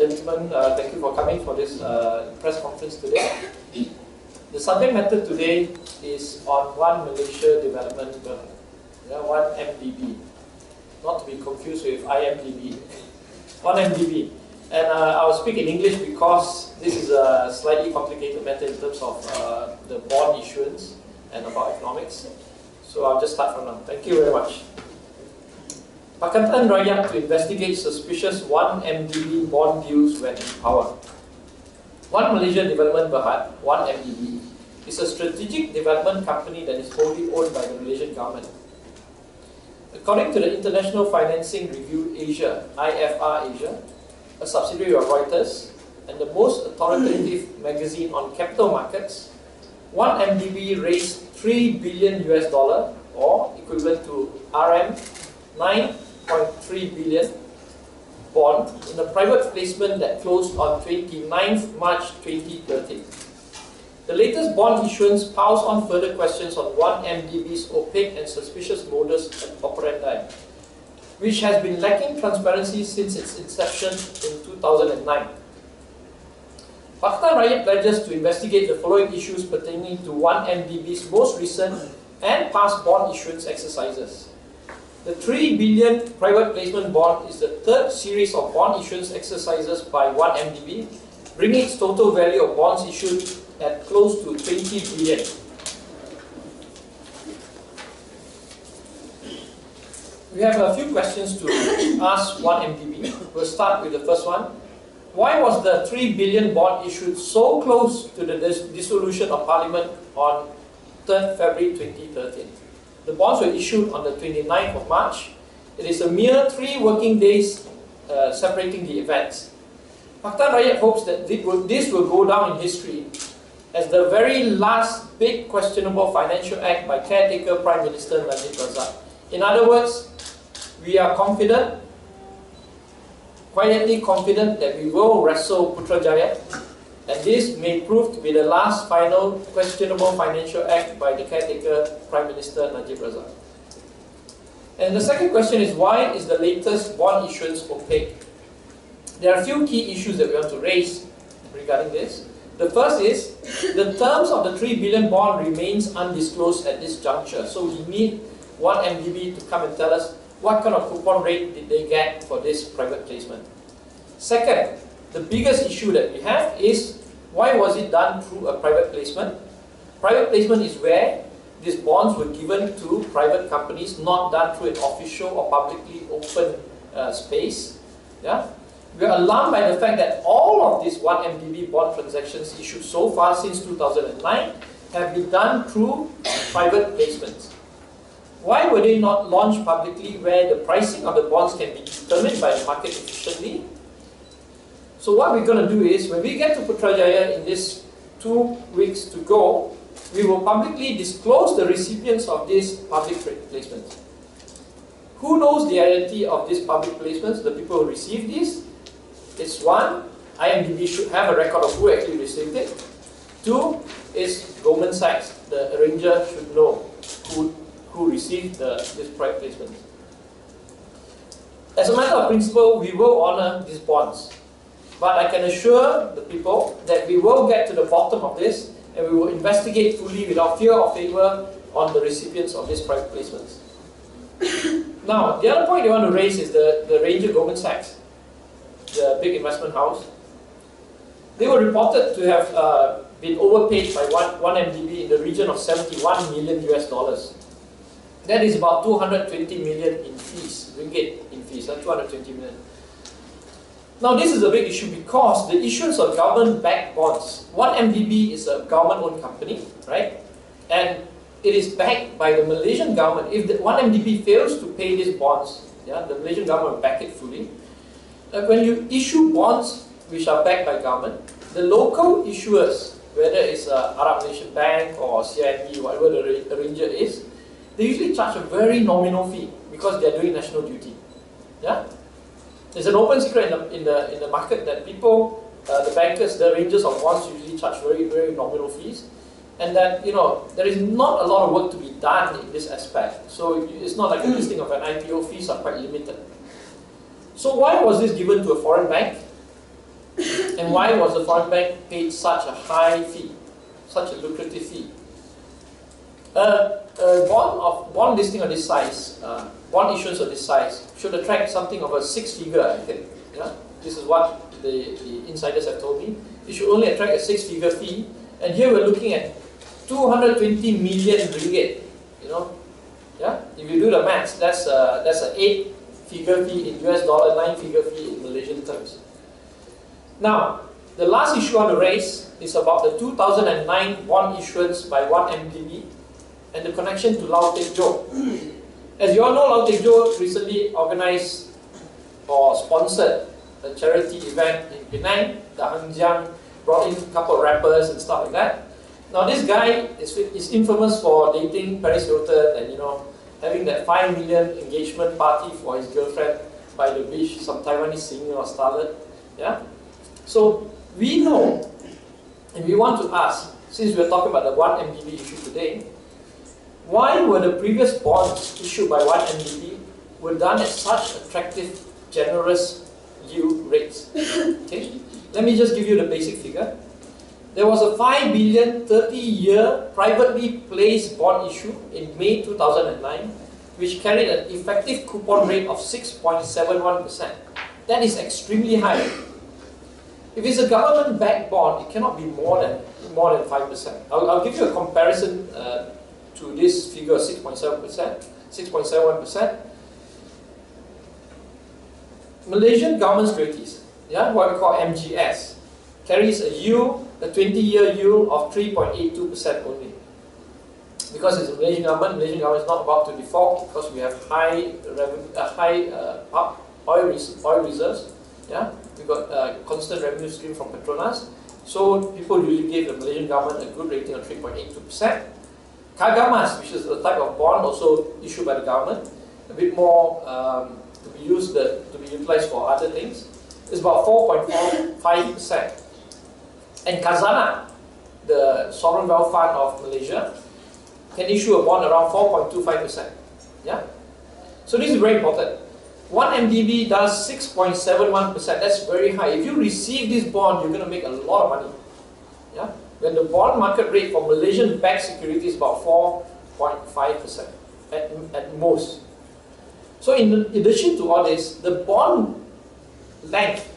gentlemen, thank you for coming for this press conference today. The subject matter today is on One Malaysia Development Bill, 1MDB, not to be confused with IMDB, 1MDB. And I'll speak in English because this is a slightly complicated matter in terms of the bond issuance and about economics. So I'll just start from now. Thank you very much. Pakatan Rakyat to investigate suspicious 1MDB bond deals when in power. One Malaysia Development Berhad, 1MDB, is a strategic development company that is wholly owned by the Malaysian government. According to the International Financing Review Asia, IFR Asia, a subsidiary of Reuters, and the most authoritative magazine on capital markets, 1MDB raised $3 billion or equivalent to RM9.3 billion bond in a private placement that closed on 29th March 2013. The latest bond issuance piles on further questions on 1MDB's opaque and suspicious modus operandi, which has been lacking transparency since its inception in 2009. Pakatan Rakyat pledges to investigate the following issues pertaining to 1MDB's most recent and past bond issuance exercises. The 3 billion private placement bond is the third series of bond issuance exercises by 1MDB, bringing its total value of bonds issued at close to 20 billion. We have a few questions to ask 1MDB. We'll start with the first one. Why was the 3 billion bond issued so close to the dissolution of Parliament on 3rd February 2013? The bonds were issued on the 29th of March. It is a mere 3 working days separating the events. Pakatan Rakyat hopes that this will go down in history as the very last big questionable financial act by caretaker Prime Minister Najib Razak. In other words, we are confident, quietly confident, that we will wrestle Putrajaya, and this may prove to be the last final questionable financial act by the caretaker Prime Minister Najib Razak. And the second question is, why is the latest bond issuance opaque? There are a few key issues that we want to raise regarding this. The first is, the terms of the 3 billion bond remains undisclosed at this juncture, so we need 1MDB to come and tell us what kind of coupon rate did they get for this private placement. Second, the biggest issue that we have is, why was it done through a private placement? Private placement is where these bonds were given to private companies, not done through an official or publicly open space. Yeah? We are alarmed by the fact that all of these 1MDB bond transactions issued so far since 2009 have been done through private placements. Why were they not launched publicly where the pricing of the bonds can be determined by the market efficiently? So what we're going to do is, when we get to Putrajaya in this 2 weeks to go, we will publicly disclose the recipients of these public placements. Who knows the identity of these public placements, the people who received these? It's one, IMDB should have a record of who actually received it. Two, is Goldman Sachs, the arranger, should know who received this private placement. As a matter of principle, we will honor these bonds. But I can assure the people that we will get to the bottom of this, and we will investigate fully without fear or favor on the recipients of these private placements. Now, the other point they want to raise is the arranger Goldman Sachs, the big investment house. They were reported to have been overpaid by 1MDB in the region of $71 million. That is about 220 million in fees, ringgit in fees, 220 million. Now this is a big issue because the issuance of government-backed bonds, 1MDB is a government-owned company, right? And it is backed by the Malaysian government. If the 1MDB fails to pay these bonds, yeah, the Malaysian government will back it fully. When you issue bonds which are backed by government, the local issuers, whether it's Arab Malaysian Bank or CIMB, whatever the arranger is, they usually charge a very nominal fee because they are doing national duty. Yeah? It's an open secret in the market that people, the bankers, the arrangers of bonds usually charge very, very nominal fees, and that there is not a lot of work to be done in this aspect. So it's not like a listing of an IPO. Fees are quite limited. So why was this given to a foreign bank? And why was the foreign bank paid such a high fee, such a lucrative fee? Bond listing of this size, bond issuance of this size should attract something of a 6-figure, I think. Yeah? This is what the insiders have told me. It should only attract a 6-figure fee, and here we're looking at 220 million ringgit. You know, yeah. If you do the maths, that's an 8-figure fee in US dollar, 9-figure fee in Malaysian terms. Now, the last issue I want to raise is about the 2009 bond issuance by 1MDB and the connection to Lau Teck Jo. As you all know, Lau Teck Jo recently organized or sponsored a charity event in Penang. The Hangjiang brought in a couple of rappers and stuff like that. Now this guy is infamous for dating Paris Hilton and, you know, having that 5 million engagement party for his girlfriend by the beach, some Taiwanese singer or starlet. Yeah? So we know, and we want to ask, since we're talking about the 1MDB issue today, why were the previous bonds issued by 1MDB were done at such attractive, generous yield rates? Okay? Let me just give you the basic figure. There was a 5 billion 30-year privately placed bond issue in May 2009, which carried an effective coupon rate of 6.71%. That is extremely high. If it's a government-backed bond, it cannot be more than 5%. I'll give you a comparison to this figure of 6.71%. Malaysian government securities, yeah, what we call MGS, carries a yield, a 20-year yield of 3.82% only. Because it's a Malaysian government is not about to default because we have high oil reserves. Yeah, we got a constant revenue stream from Petronas. So people usually give the Malaysian government a good rating of 3.82%. Kagamas, which is a type of bond also issued by the government, a bit more to be utilized for other things, is about 4.45%. And Khazanah, the sovereign wealth fund of Malaysia, can issue a bond around 4.25%. Yeah? So this is very important. 1MDB does 6.71%. That's very high. If you receive this bond, you're going to make a lot of money. Yeah? When the bond market rate for Malaysian backed securities is about 4.5% at most. So in addition to all this, the bond length,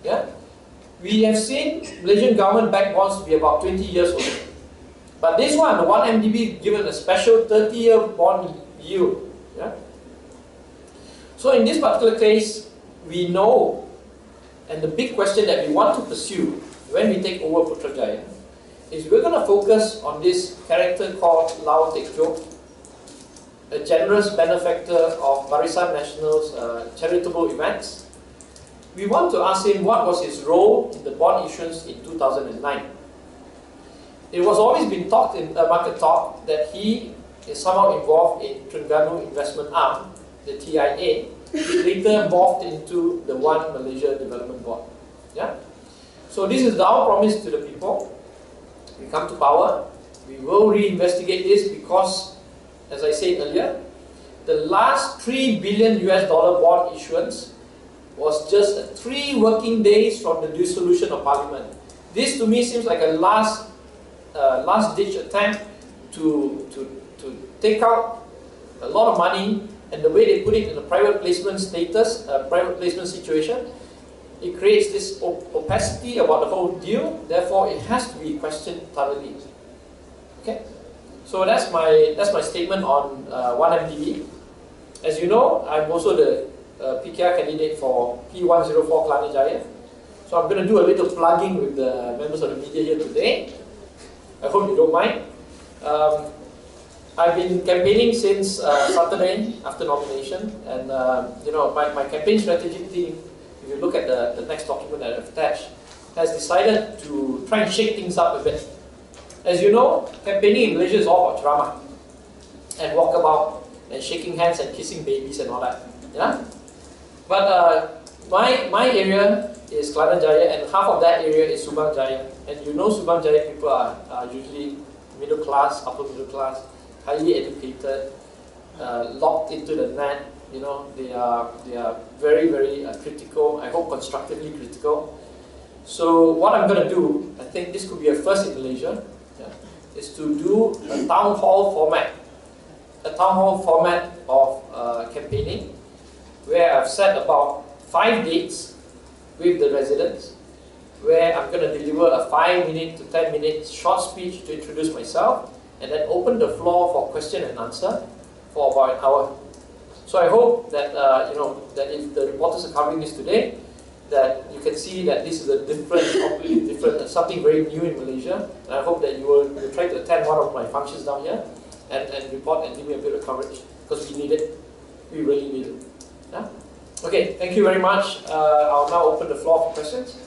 yeah, we have seen Malaysian government-backed bonds to be about 20 years old. But this one, the 1MDB, given a special 30-year bond yield. Yeah? So in this particular case, we know, and the big question that we want to pursue when we take over Putrajaya is we're going to focus on this character called Lau Teck Jo, a generous benefactor of Barisan Nasional's charitable events. We want to ask him what was his role in the bond issuance in 2009. It was always been talked in market talk that he is somehow involved in Terengganu Investment Arm, the TIA, which later morphed into the One Malaysia Development Board. Yeah? So this is our promise to the people. We come to power, we will reinvestigate this because, as I said earlier, the last $3 billion bond issuance was just 3 working days from the dissolution of Parliament. This to me seems like a last-ditch attempt to take out a lot of money, and the way they put it in a private placement status, private placement situation, it creates this opacity about the whole deal. Therefore, it has to be questioned thoroughly. Okay, so that's my statement on 1MDB. As you know, I'm also the PKR candidate for P104 Kelana Jaya. So I'm going to do a little plugging with the members of the media here today. I hope you don't mind. I've been campaigning since Saturday after nomination, and you know, my campaign strategy team, if you look at the next document that I've attached, has decided to try and shake things up a bit. As you know, campaigning in Malaysia is all about drama and walkabout and shaking hands and kissing babies and all that. Yeah? But my area is Kelana Jaya, and half of that area is Subang Jaya. And you know, Subang Jaya people are usually middle class, upper middle class, highly educated, locked into the net. You know, they are very, very critical. I hope constructively critical. So what I'm going to do, I think this could be a first in Malaysia, is to do a town hall format. A town hall format of campaigning, where I've set about 5 dates with the residents, where I'm going to deliver a 5-minute to 10-minute short speech to introduce myself, and then open the floor for question and answer for about an hour. So I hope that that if the reporters are covering this today, that you can see that this is a completely different, something very new in Malaysia. And I hope that you will try to attend one of my functions down here and report and give me a bit of coverage, because we need it. We really need it. Yeah? Okay, thank you very much. I'll now open the floor for questions.